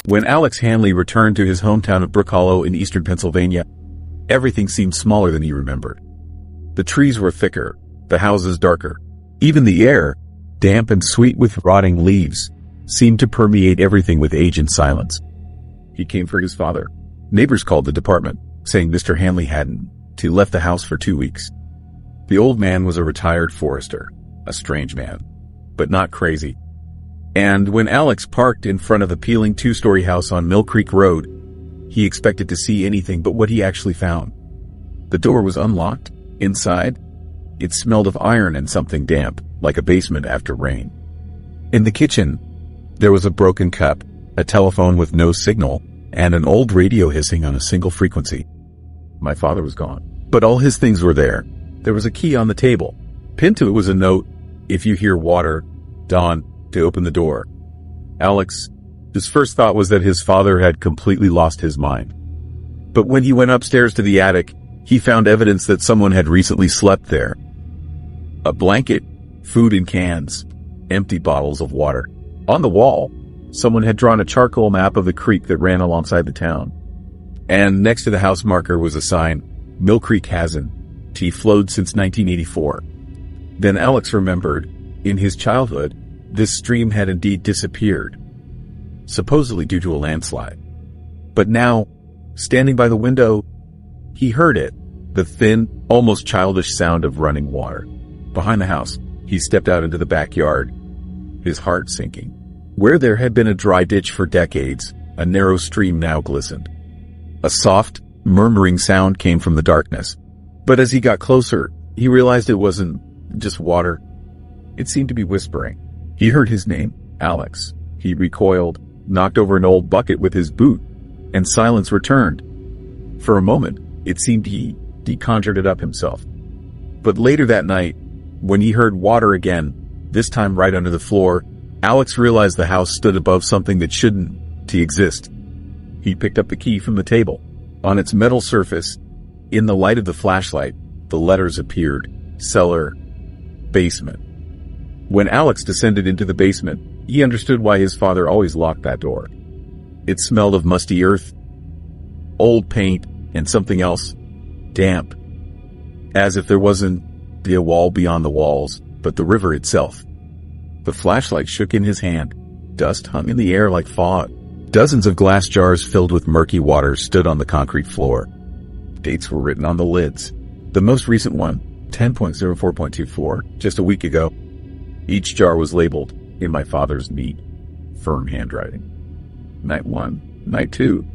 When Alex Hanley returned to his hometown of Brook Hollow in eastern Pennsylvania, everything seemed smaller than he remembered. The trees were thicker, the houses darker. Even the air, damp and sweet with rotting leaves, seemed to permeate everything with age and silence. He came for his father. Neighbors called the department, saying Mr. Hanley hadn't. He left the house for 2 weeks. The old man was a retired forester, a strange man, but not crazy. And when Alex parked in front of the peeling 2-story house on Mill Creek Road, he expected to see anything but what he actually found. The door was unlocked. Inside, it smelled of iron and something damp, like a basement after rain. In the kitchen, there was a broken cup, a telephone with no signal, and an old radio hissing on a single frequency. My father was gone, but all his things were there. There was a key on the table. Pinned to it was a note, "If you hear water, Don, to open the door." Alex, his first thought was that his father had completely lost his mind. But when he went upstairs to the attic, he found evidence that someone had recently slept there. A blanket, food in cans, empty bottles of water. On the wall, someone had drawn a charcoal map of the creek that ran alongside the town. And next to the house marker was a sign, "Mill Creek hasn't flowed since 1984. Then Alex remembered, in his childhood, this stream had indeed disappeared, supposedly due to a landslide. But now, standing by the window, he heard it, the thin, almost childish sound of running water. Behind the house, he stepped out into the backyard, his heart sinking. Where there had been a dry ditch for decades, a narrow stream now glistened. A soft, murmuring sound came from the darkness. But as he got closer, he realized it wasn't just water. It seemed to be whispering. He heard his name, Alex. He recoiled, knocked over an old bucket with his boot, and silence returned. For a moment, it seemed he conjured it up himself. But later that night, when he heard water again, this time right under the floor, Alex realized the house stood above something that shouldn't exist. He picked up the key from the table. On its metal surface, in the light of the flashlight, the letters appeared. Cellar, basement. When Alex descended into the basement, he understood why his father always locked that door. It smelled of musty earth, old paint, and something else, damp. As if there wasn't a wall beyond the walls, but the river itself. The flashlight shook in his hand. Dust hung in the air like fog. Dozens of glass jars filled with murky water stood on the concrete floor. Dates were written on the lids. The most recent one, 10.04.24, just a week ago. Each jar was labeled in my father's neat, firm handwriting. Night 1, Night 2,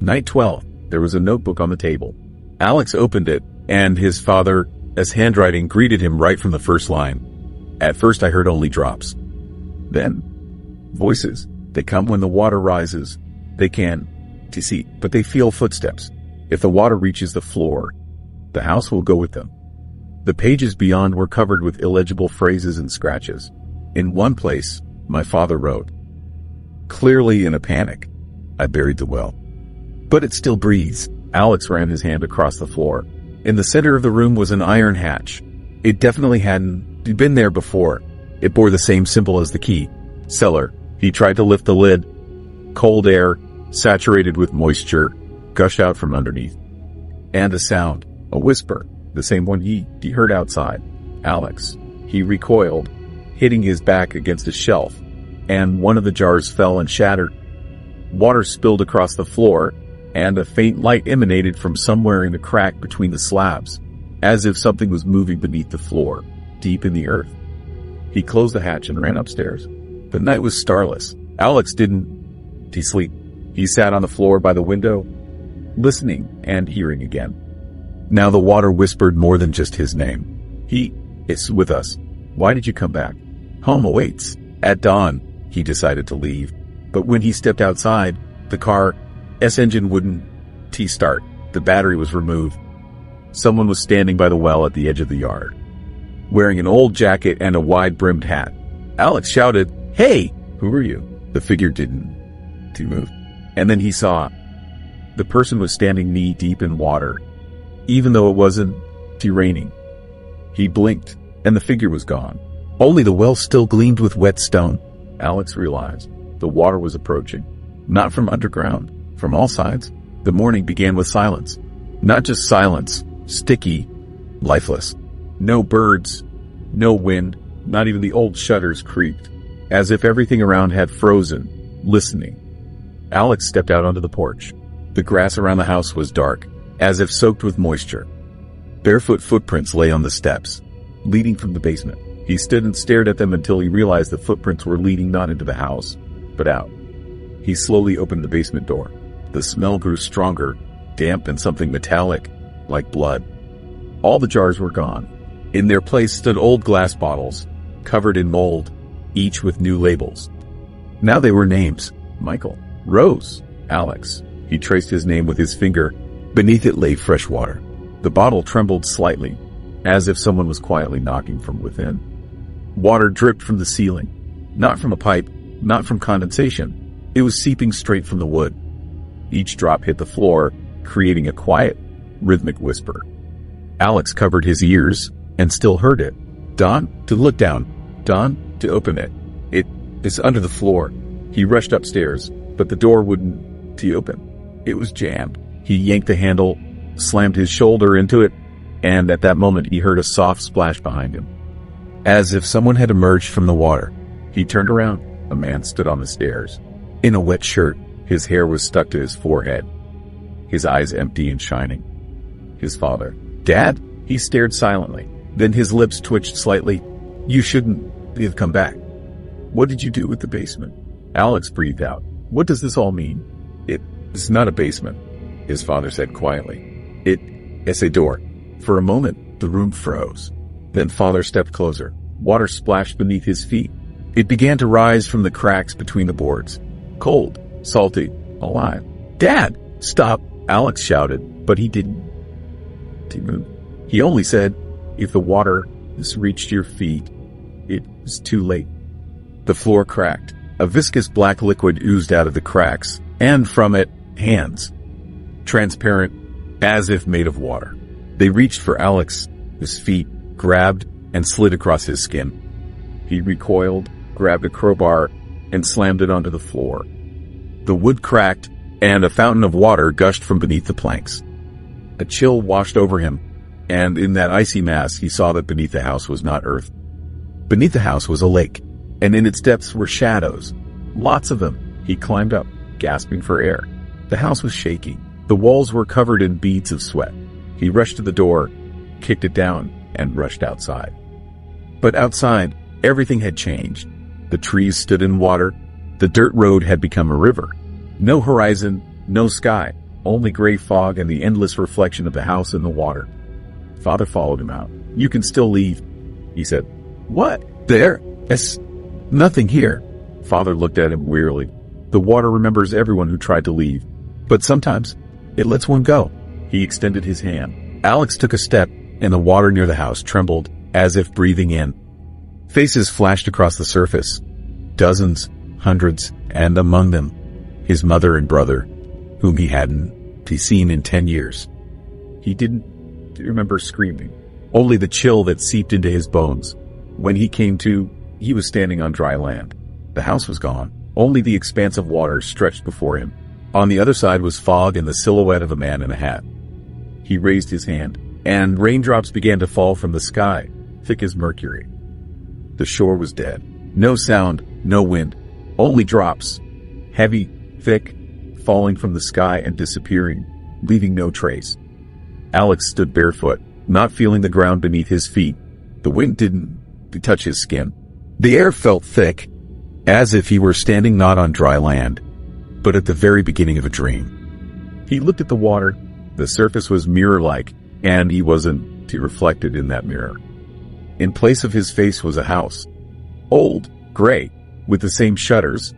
Night 12. There was a notebook on the table. Alex opened it, and his father's handwriting greeted him right from the first line. At first I heard only drops. Then, voices. They come when the water rises. They can see, but they feel footsteps. If the water reaches the floor, the house will go with them. The pages beyond were covered with illegible phrases and scratches. In one place, my father wrote, "Clearly in a panic, I buried the well. But it still breathes." Alex ran his hand across the floor. In the center of the room was an iron hatch. It definitely hadn't been there before. It bore the same symbol as the key. Cellar. He tried to lift the lid. Cold air, saturated with moisture, gushed out from underneath. And a sound, a whisper, the same one he heard outside. Alex. He recoiled, hitting his back against a shelf, and one of the jars fell and shattered. Water spilled across the floor, and a faint light emanated from somewhere in a crack between the slabs, as if something was moving beneath the floor, deep in the earth. He closed the hatch and ran upstairs. The night was starless. Alex didn't sleep. He sat on the floor by the window, listening and hearing again. Now the water whispered more than just his name. "He is with us. Why did you come back? Home awaits." At dawn, he decided to leave. But when he stepped outside, the car's engine wouldn't start. The battery was removed. Someone was standing by the well at the edge of the yard, wearing an old jacket and a wide-brimmed hat. Alex shouted, "Hey, who are you?" The figure didn't move. And then he saw the person was standing knee-deep in water, even though it wasn't raining. He blinked, and the figure was gone. Only the well still gleamed with wet stone. Alex realized the water was approaching. Not from underground, from all sides. The morning began with silence. Not just silence, sticky, lifeless. No birds, no wind, not even the old shutters creaked, as if everything around had frozen, listening. Alex stepped out onto the porch. The grass around the house was dark, as if soaked with moisture. Barefoot footprints lay on the steps, leading from the basement. He stood and stared at them until he realized the footprints were leading not into the house, but out. He slowly opened the basement door. The smell grew stronger, damp and something metallic, like blood. All the jars were gone. In their place stood old glass bottles, covered in mold, each with new labels. Now they were names: Michael, Rose, Alex. He traced his name with his finger. Beneath it lay fresh water. The bottle trembled slightly, as if someone was quietly knocking from within. Water dripped from the ceiling, not from a pipe, not from condensation. It was seeping straight from the wood. Each drop hit the floor, creating a quiet, rhythmic whisper. Alex covered his ears and still heard it. Don, to look down. Don, to open it. It's under the floor. He rushed upstairs, but the door wouldn't open. It was jammed. He yanked the handle, slammed his shoulder into it, and at that moment he heard a soft splash behind him. As if someone had emerged from the water. He turned around. A man stood on the stairs. In a wet shirt, his hair was stuck to his forehead, his eyes empty and shining. His father. Dad? He stared silently. Then his lips twitched slightly. You shouldn't have come back. What did you do with the basement? Alex breathed out. What does this all mean? It's not a basement, his father said quietly. It's a door. For a moment, the room froze. Then father stepped closer. Water splashed beneath his feet. It began to rise from the cracks between the boards. Cold, salty, alive. Dad, stop, Alex shouted, but he didn't move. He only said, if the water has reached your feet, it was too late. The floor cracked. A viscous black liquid oozed out of the cracks, and from it, hands. Transparent, as if made of water. They reached for Alex. His feet grabbed and slid across his skin. He recoiled, grabbed a crowbar, and slammed it onto the floor. The wood cracked, and a fountain of water gushed from beneath the planks. A chill washed over him, and in that icy mass he saw that beneath the house was not earth. Beneath the house was a lake, and in its depths were shadows. Lots of them. He climbed up, gasping for air. The house was shaking. The walls were covered in beads of sweat. He rushed to the door, kicked it down, and rushed outside. But outside, everything had changed. The trees stood in water. The dirt road had become a river. No horizon, no sky, only gray fog and the endless reflection of the house in the water. Father followed him out. You can still leave, he said. What? There's nothing here. Father looked at him wearily. The water remembers everyone who tried to leave, but sometimes it lets one go. He extended his hand. Alex took a step, and the water near the house trembled, as if breathing in. Faces flashed across the surface. Dozens, hundreds, and among them, his mother and brother, whom he hadn't seen in 10 years. He didn't remember screaming, only the chill that seeped into his bones. When he came to, he was standing on dry land. The house was gone. Only the expanse of water stretched before him. On the other side was fog and the silhouette of a man in a hat. He raised his hand, and raindrops began to fall from the sky, thick as mercury. The shore was dead. No sound, no wind, only drops, heavy, thick, falling from the sky and disappearing, leaving no trace. Alex stood barefoot, not feeling the ground beneath his feet. The wind didn't touch his skin. The air felt thick, as if he were standing not on dry land, but at the very beginning of a dream. He looked at the water. The surface was mirror-like, and he wasn't reflected in that mirror. In place of his face was a house. Old, gray, with the same shutters,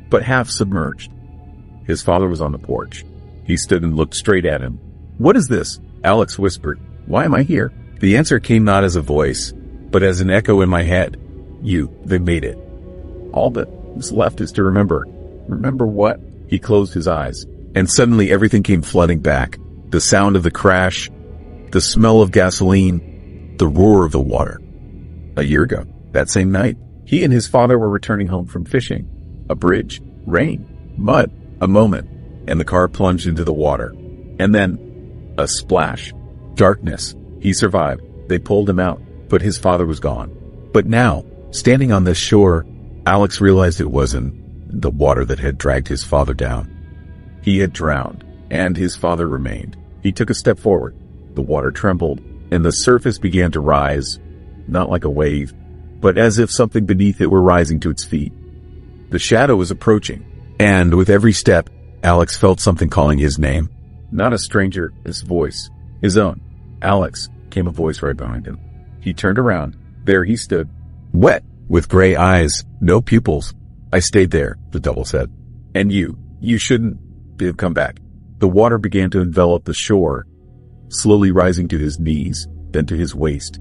but half submerged. His father was on the porch. He stood and looked straight at him. What is this? Alex whispered. Why am I here? The answer came not as a voice, but as an echo in my head. They made it. All that is left is to remember. Remember what? He closed his eyes, and suddenly everything came flooding back. The sound of the crash, the smell of gasoline, the roar of the water. A year ago, that same night, he and his father were returning home from fishing. A bridge, rain, mud, A moment, and the car plunged into the water. And then, a splash. Darkness. He survived. They pulled him out, but his father was gone. But now, standing on this shore, Alex realized it wasn't the water that had dragged his father down. He had drowned, and his father remained. He took a step forward. The water trembled, and the surface began to rise, not like a wave, but as if something beneath it were rising to its feet. The shadow was approaching, and with every step, Alex felt something calling his name. Not a stranger, his voice. His own. Alex, came a voice right behind him. He turned around. There he stood, wet, with gray eyes, no pupils. I stayed there, the double said. And you shouldn't have come back. The water began to envelop the shore, slowly rising to his knees, then to his waist.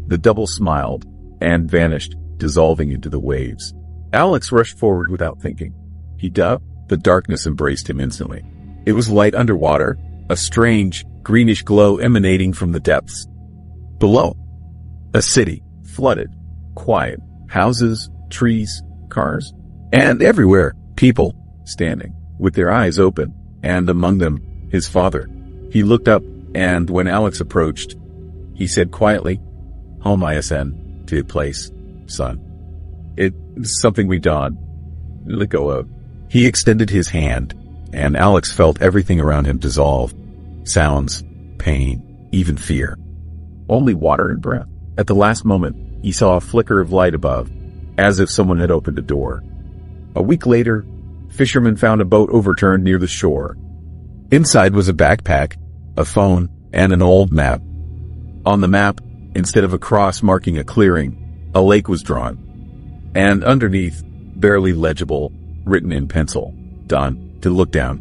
The double smiled and vanished, dissolving into the waves. Alex rushed forward without thinking. He dove. The darkness embraced him instantly. It was light underwater, a strange, greenish glow emanating from the depths. Below, a city, flooded, quiet, houses, trees, cars, and everywhere, people, standing, with their eyes open, and among them, his father. He looked up, and when Alex approached, he said quietly, "Home ISN, to a place, son. It's something we done. Let go of." He extended his hand, and Alex felt everything around him dissolve. Sounds, pain, even fear. Only water and breath. At the last moment, he saw a flicker of light above, as if someone had opened a door. A week later, fishermen found a boat overturned near the shore. Inside was a backpack, a phone, and an old map. On the map, instead of a cross marking a clearing, a lake was drawn. And underneath, barely legible, written in pencil, "Done, to look down."